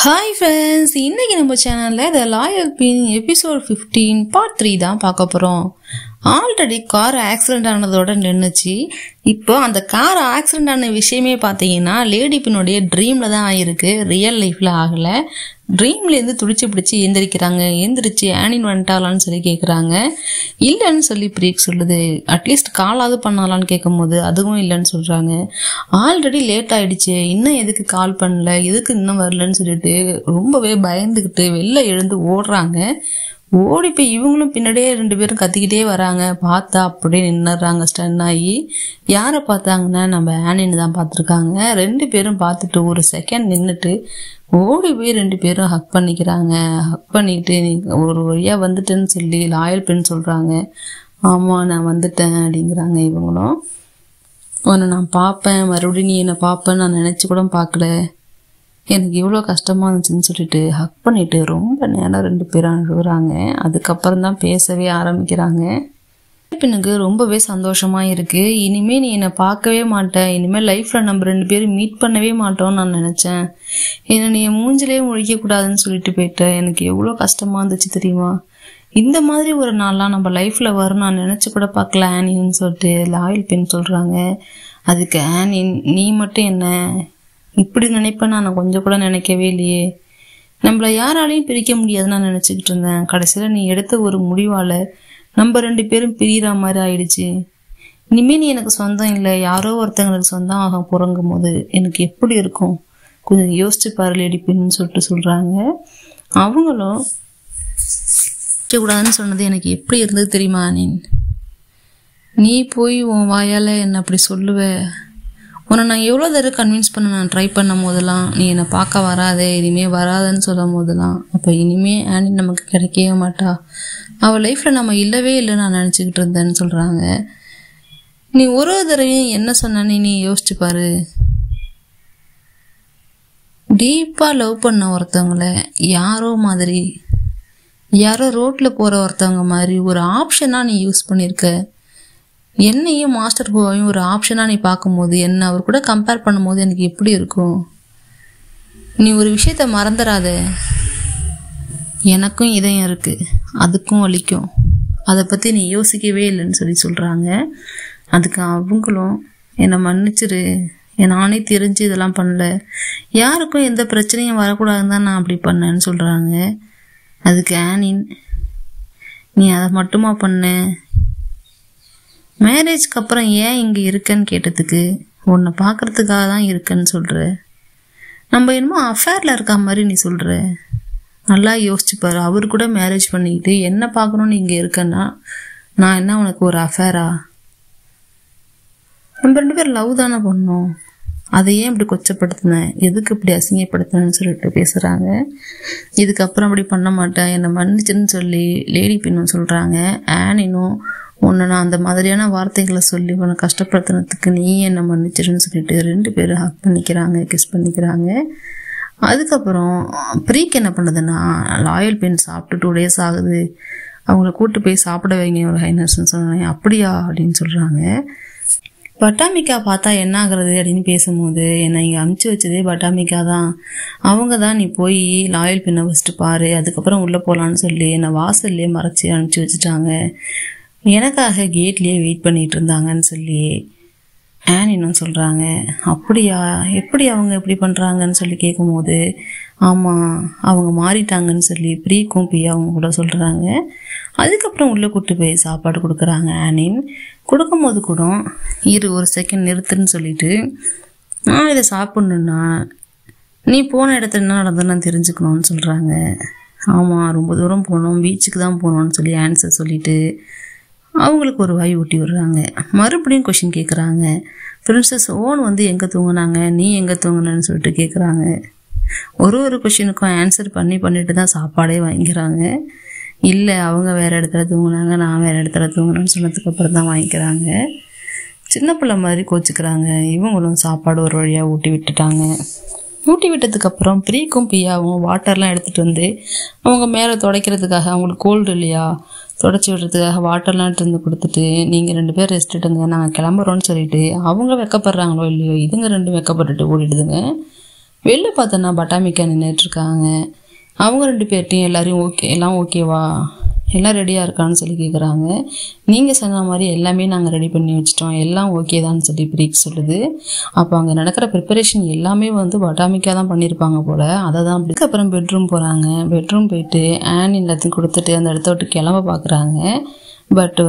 Hi friends, இன்னைக்கு நம்ம சேனல்ல The Loyal Pin episode 15 part 3 தான் பார்க்க போறோம். ஆல்ரெடி கார் ஆக்சிடென்ட் ஆனதோட நின்னுச்சு. இப்போ அந்த கார் ஆக்சிடென்ட் ஆன விஷயமே பார்த்தீங்கன்னா லேடி பின்னுடைய ட்ரீம்ல தான் ஆயிருக்கு, ரியல் லைஃப்ல ஆகல. ட்ரீம்ல இருந்து துடிச்சு பிடிச்சி எந்திரிக்கிறாங்க. எந்திரிச்சு ஆனின் வந்துட்டாலான்னு சொல்லி கேட்குறாங்க. இல்லைன்னு சொல்லி பிரீக் சொல்லுது. அட்லீஸ்ட் காலாவது பண்ணலான்னு கேட்கும் போது அதுவும் இல்லைன்னு சொல்றாங்க. ஆல்ரெடி லேட் ஆயிடுச்சு, இன்னும் எதுக்கு கால் பண்ணல, எதுக்கு இன்னும் வரலன்னு சொல்லிட்டு ரொம்பவே பயந்துக்கிட்டு வெளில எழுந்து ஓடுறாங்க. ஓடி போய் இவங்களும் பின்னாடியே 2 பேரும் கத்திக்கிட்டே வராங்க. பார்த்தா அப்படியே நின்னுறாங்க ஸ்டன் ஆகி. யாரை பார்த்தாங்கன்னா நம்ம ஆனின்னு தான் பார்த்துருக்காங்க. 2 பேரும் பார்த்துட்டு ஒரு செகண்ட் நின்றுட்டு ஓடி போய் 2 பேரும் ஹக் பண்ணிக்கிறாங்க. ஹக் பண்ணிட்டு ஒரு வழியா வந்துட்டேன்னு சொல்லி லாயல் பின் சொல்றாங்க. ஆமா நான் வந்துட்டேன் அப்படிங்கிறாங்க. இவங்களும் உன்னை நான் பார்ப்பேன், மறுபடியும் நீ என்னை பார்ப்பேன்னு நான் நினைச்சு கூட பார்க்கல, எனக்கு இவ்வளோ கஷ்டமா இருந்துச்சுன்னு சொல்லிட்டு ஹக் பண்ணிட்டு ரொம்ப நேரம் 2 பேரும் அழுகுறாங்க. அதுக்கப்புறம் தான் பேசவே ஆரம்பிக்கிறாங்க. எனக்கு ரொம்பவே சந்தோஷமா இருக்கு. இனிமே நீ என்னை பார்க்கவே மாட்டேன், இனிமேல் லைஃப்ல நம்ம 2 பேரும் மீட் பண்ணவே மாட்டோம்னு நான் நினைச்சேன். என்னை நீ மூஞ்சிலே முழிக்க கூடாதுன்னு சொல்லிட்டு போயிட்டேன். எனக்கு எவ்வளோ கஷ்டமா இருந்துச்சு தெரியுமா. இந்த மாதிரி ஒரு நாள்லாம் நம்ம லைஃப்ல வரும் நான் நினைச்சு கூட பார்க்கல ஆனின்னு சொல்லிட்டு லாயல் பின் சொல்றாங்க. அதுக்கு ஆனின், நீ மட்டும் என்ன இப்படி நினைப்பேன்னு நான் கொஞ்சம் கூட நினைக்கவே இல்லையே. நம்மள யாராலையும் பிரிக்க முடியாதுன்னு நான் நினைச்சுக்கிட்டு இருந்தேன். கடைசியில நீ எடுத்த ஒரு முடிவால நம்ம 2 பேரும் பிரிகிற மாதிரி ஆயிடுச்சு. இனிமே நீ எனக்கு சொந்தம் இல்லை, யாரோ ஒருத்தங்களுக்கு சொந்தம் ஆக போறங்கும் போது எனக்கு எப்படி இருக்கும், கொஞ்சம் யோசிச்சு பாரு லேடி பின்னு சொல்லிட்டு சொல்றாங்க. அவங்களும் கூடாதுன்னு சொன்னது எனக்கு எப்படி இருந்தது தெரியுமா. நீ போய் உன் வாயால என்ன அப்படி சொல்லுவ, உன்னை நான் எவ்வளோ தடவை கன்வின்ஸ் பண்ண நான் ட்ரை பண்ணும் போதெல்லாம் நீ என்னை பார்க்க வராதே, இனிமே வராதுன்னு சொல்லும் போதெல்லாம் அப்போ இனிமே ஆனி நமக்கு கிடைக்கவே மாட்டா, அவள் லைஃப்பில் நம்ம இல்லவே இல்லைன்னு நான் நினச்சிக்கிட்டு இருந்தேன்னு சொல்கிறாங்க. நீ ஒரு தடவையும் என்ன சொன்னேன்னு நீ யோசிச்சு பாரு. டீப்பாக லவ் பண்ண ஒருத்தவங்கள யாரோ ரோட்டில் போகிற ஒருத்தவங்க மாதிரி ஒரு ஆப்ஷனாக நீ யூஸ் பண்ணியிருக்க. என்னையும் மாஸ்டர் கோவையும் ஒரு ஆப்ஷனாக நீ பார்க்கும்போது என்ன அவர் கூட கம்பேர் பண்ணும்போது எனக்கு எப்படி இருக்கும். நீ ஒரு விஷயத்த மறந்துடாத, எனக்கும் இதயம் இருக்குது, அதுக்கும் வலிக்கும், அதை பற்றி நீ யோசிக்கவே இல்லைன்னு சொல்லி சொல்கிறாங்க. அதுக்கு அவங்களும் என்னை மன்னிச்சிரு, நானே தெரிஞ்சு இதெல்லாம் பண்ணல, யாருக்கும் எந்த பிரச்சனையும் வரக்கூடாதுன்னு தான் நான் அப்படி பண்ணேன்னு சொல்கிறாங்க. அதுக்கு ஆனின், நீ அதை மட்டுமா பண்ண, மேரேஜ்க்கு அப்புறம் ஏன் இங்கே இருக்கன்னு கேட்டதுக்கு உன்னை பார்க்கறதுக்காக தான் இருக்கன்னு சொல்கிற. நம்ம என்னமோ அஃபேரில் இருக்க மாதிரி நீ சொல்கிற. நல்லா யோசிச்சுப்பாரு, அவர் கூட மேரேஜ் பண்ணிக்கிட்டு என்ன பார்க்கணுன்னு இங்கே இருக்கன்னா நான் என்ன உனக்கு ஒரு அஃபேரா. நம்ம 2 பேரும் லவ் தானே பண்ணோம், அதை ஏன் இப்படி கொச்சப்படுத்தினேன், எதுக்கு இப்படி அசிங்கப்படுத்தினேன்னு சொல்லிட்டு பேசுகிறாங்க. இதுக்கப்புறம் அப்படி பண்ண மாட்டேன், என்னை மன்னிச்சுன்னு சொல்லி லேடி பின்னும் சொல்கிறாங்க. ஆனினும் உன்னை நான் அந்த மாதிரியான வார்த்தைகளை சொல்லி உன்னை கஷ்டப்படுத்தினதுக்கு நீ என்னை மன்னிச்சிருன்னு சொல்லிட்டு 2 பேரும் ஹக் பண்ணிக்கிறாங்க, கிஸ் பண்ணிக்கிறாங்க. அதுக்கப்புறம் ப்ரீக் என்ன பண்ணுதுன்னா, லாயல் பின் சாப்பிட்டு 2 days ஆகுது, அவங்கள கூப்பிட்டு போய் சாப்பிட வைங்க ஒரு ஹைனர்ஸ்ன்னு சொன்னேன். அப்படியா அப்படின்னு சொல்கிறாங்க. பட்டாமிக்கா பார்த்தா என்ன ஆகுறது அப்படின்னு பேசும்போது, என்னை இங்கே அமுச்சு வச்சதே பட்டாமிக்கா தான், அவங்க தான் நீ போய் லாயல் பின்னை ஃபஸ்ட்டு பாரு, அதுக்கப்புறம் உள்ளே போகலான்னு சொல்லி என்னை வாசல்லே மறைச்சி அனுப்பிச்சி வச்சுட்டாங்க, எனக்காக கேட்லேயே வெயிட் பண்ணிட்டு இருந்தாங்கன்னு சொல்லி ஆனின்னு சொல்கிறாங்க. அப்படியா, எப்படி அவங்க எப்படி பண்ணுறாங்கன்னு சொல்லி கேட்கும்போது, ஆமாம் அவங்க மாறிட்டாங்கன்னு சொல்லி ப்ரீக்கும் பியாவும் கூட சொல்கிறாங்க. அதுக்கப்புறம் உள்ளே கூப்பிட்டு போய் சாப்பாடு கொடுக்குறாங்க. ஆனின் கொடுக்கும்போது கூட இரு ஒரு செகண்ட் நிறுத்துன்னு சொல்லிட்டு, நான் இதை சாப்பிட்ணுன்னா நீ போன இடத்துல என்ன நடந்ததுன்னு தெரிஞ்சுக்கணும்னு சொல்கிறாங்க. ஆமாம் ரொம்ப தூரம் போகணும், பீச்சுக்கு தான் போகணும்னு சொல்லி ஆன்சர் சொல்லிவிட்டு அவங்களுக்கு ஒரு வாய் ஊட்டி விடுறாங்க. மறுபடியும் கொஷின் கேட்குறாங்க. பிரின்சஸ் ஓன் வந்து எங்கே தூங்குனாங்க, நீ எங்கே தூங்குனன்னு சொல்லிட்டு கேட்குறாங்க. ஒரு கொஷினுக்கும் ஆன்சர் பண்ணிட்டு தான் சாப்பாடே வாங்கிக்கிறாங்க. இல்லை அவங்க வேறு இடத்துல தூங்குனாங்க, நான் வேறு இடத்துல தூங்குனேன்னு சொன்னதுக்கப்புறம் தான் வாங்கிக்கிறாங்க. சின்ன பிள்ளை மாதிரி கோச்சிக்கிறாங்க. இவங்களும் சாப்பாடு ஒரு வழியாக ஊட்டி விட்டுட்டாங்க. ஊட்டி விட்டதுக்கப்புறம் ப்ரீக்கும் பியாவும் வாட்டர்லாம் எடுத்துகிட்டு வந்து அவங்க மேலே துடைக்கிறதுக்காக, அவங்களுக்கு கோல்டு இல்லையா, தொடச்சி விடுறதுக்காக வாட்டர்லாம் எடுத்து கொடுத்துட்டு, நீங்கள் 2 பேர் ரெஸ்ட் எடுங்க நாங்கள் கிளம்புறோன்னு சொல்லிட்டு அவங்க வெக்கப்படுறாங்களோ இல்லையோ இதுங்க 2 வெக்கப்பட்டுட்டு ஓடிடுதுங்க. வெளில பார்த்தோன்னா பட்டாமிக்கா நின்றுட்டுருக்காங்க. அவங்க 2 பேர்ட்டையும் எல்லாம் ஓகேவா, எல்லாம் ரெடியாக இருக்கான்னு சொல்லி கேட்குறாங்க. நீங்கள் சொன்ன மாதிரி எல்லாமே நாங்கள் ரெடி பண்ணி வச்சிட்டோம், எல்லாம் ஓகே தான் சொல்லி பிரீக் சொல்லுது. அப்போ அங்கே நடக்கிற ப்ரிப்பரேஷன் எல்லாமே பட்டாமிக்கா தான் பண்ணியிருப்பாங்க போல். அதை தான் அப்படி அப்புறம் பெட்ரூம் போகிறாங்க. பெட்ரூம் போயிட்டு ஆன் எல்லாத்தையும் கொடுத்துட்டு அந்த இடத்த விட்டு கிளம்ப பார்க்குறாங்க. பட்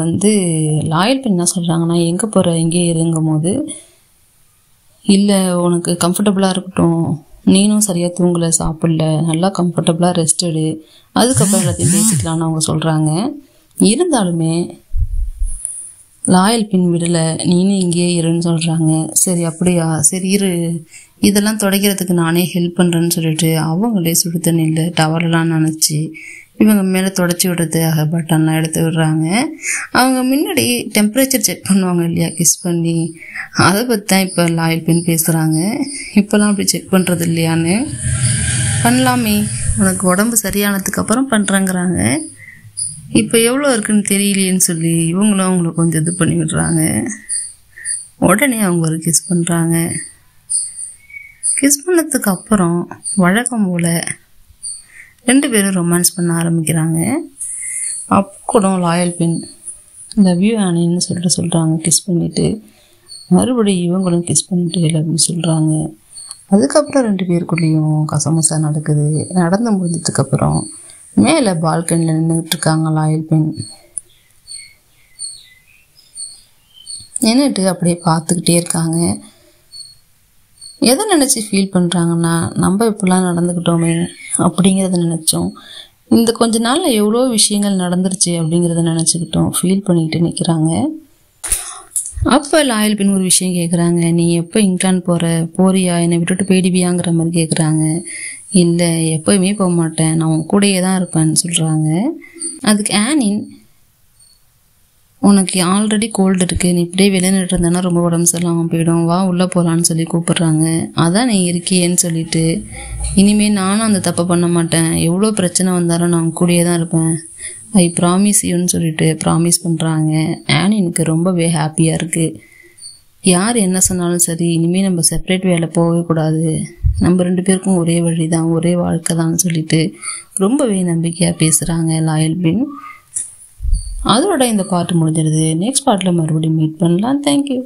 லாயல் பின் என்ன சொல்கிறாங்கன்னா, எங்கே போகிற இங்கே இருங்கும் போது, இல்லை உனக்கு கம்ஃபர்டபுளாக இருக்கட்டும், நீனும் சரியாக தூங்கலை, சாப்பிடல, நல்லா கம்ஃபர்டபுளாக ரெஸ்ட் எடு, அதுக்கப்புறம் எல்லாத்தையும் பேசிக்கலான்னு அவங்க சொல்கிறாங்க. இருந்தாலுமே லாயல் பின் விடலை, நீனும் இங்கேயே இருன்னு சொல்கிறாங்க. சரி அப்படியா, சரி இரு, இதெல்லாம் துடைக்கிறதுக்கு நானே ஹெல்ப் பண்ணுறேன்னு சொல்லிட்டு அவங்களே சுடு தண்ணியில் டவரெல்லாம் நினச்சி இவங்க மேலே தொடச்சி விடுறதுக்காக பட்டன்லாம் எடுத்து விடுறாங்க. அவங்க முன்னாடி டெம்பரேச்சர் செக் பண்ணுவாங்க இல்லையா, கிஸ் பண்ணி, அதை பற்றி தான் இப்போ லாயல் பின் பேசுகிறாங்க. இப்போல்லாம் அப்படி செக் பண்ணுறது இல்லையான்னு. பண்ணலாமே, உனக்கு உடம்பு சரியானதுக்கப்புறம் பண்ணுறேங்கிறாங்க. இப்போ எவ்வளோ இருக்குன்னு தெரியலையேன்னு சொல்லி இவங்களும் அவங்கள கொஞ்சம் இது பண்ணி விடுறாங்க. உடனே அவங்க ஒரு கிஸ் பண்ணுறாங்க. கிஸ் பண்ணதுக்கு அப்புறம் வழக்கம் போல் 2 பேரும் ரொமான்ஸ் பண்ண ஆரம்பிக்கிறாங்க. அப்போ கூட லாயல் பின் லவ் யூ ஆனின்னு சொல்கிறாங்க கிஸ் பண்ணிவிட்டு. மறுபடியும் இவங்களும் கிஸ் பண்ணிவிட்டு லவ் யூ சொல்கிறாங்க. அதுக்கப்புறம் 2 பேருக்குள்ளேயும் கசமசா நடக்குது. நடந்து முடிஞ்சதுக்கப்புறம் மேலே பால்கனியில் நின்றுட்டு இருக்காங்க லாயல் பின். நின்றுட்டு அப்படியே பார்த்துக்கிட்டே இருக்காங்க. எதை நினச்சி ஃபீல் பண்ணுறாங்கன்னா, நம்ம இப்படிலாம் நடந்துக்கிட்டோமே அப்படிங்கிறத நினச்சோம். இந்த கொஞ்ச நாளில் எவ்வளோ விஷயங்கள் நடந்துருச்சு அப்படிங்கிறத நினச்சிக்கிட்டோம், ஃபீல் பண்ணிக்கிட்டு நிற்கிறாங்க. அப்போ லாயல் பின் ஒரு விஷயம் கேட்குறாங்க. நீ எப்போ இங்கிலாந்து போறியா, என்னை விட்டுட்டு போயிடுவியாங்கிற மாதிரி கேட்குறாங்க. இல்லை, எப்போயுமே போக மாட்டேன், நான் உன் கூடையே தான் இருப்பேன்னு சொல்கிறாங்க. அதுக்கு ஆனின், உனக்கு ஆல்ரெடி கோல்டு இருக்குது, நீ இப்படியே வெளியிட்டு இருந்தேன்னா ரொம்ப உடம்பு சரியில்லாமல் போயிடும், வா உள்ளே போகலான்னு சொல்லி கூப்பிட்றாங்க. அதான் நீ இருக்கியேன்னு சொல்லிட்டு, இனிமேல் நானும் அந்த தப்பை பண்ண மாட்டேன், எவ்வளோ பிரச்சனை வந்தாலும் நான் கூடயே தான் இருப்பேன், ஐ ப்ராமிஸ் யூன்னு சொல்லிட்டு ப்ராமிஸ் பண்ணுறாங்க. ஆனினுக்கு ரொம்பவே ஹாப்பியாக இருக்குது. யார் என்ன சொன்னாலும் சரி, இனிமேல் நம்ம செப்பரேட் வேலை போகவே கூடாது, நம்ம 2 பேருக்கும் ஒரே வழி தான், ஒரே வாழ்க்கை தான் சொல்லிட்டு ரொம்பவே நம்பிக்கையாக பேசுகிறாங்க லாயல் பின். அதோட இந்த பார்ட் முடிஞ்சிருது. நெக்ஸ்ட் பார்ட்டில் மறுபடியும் மீட் பண்ணலாம். தேங்க்யூ.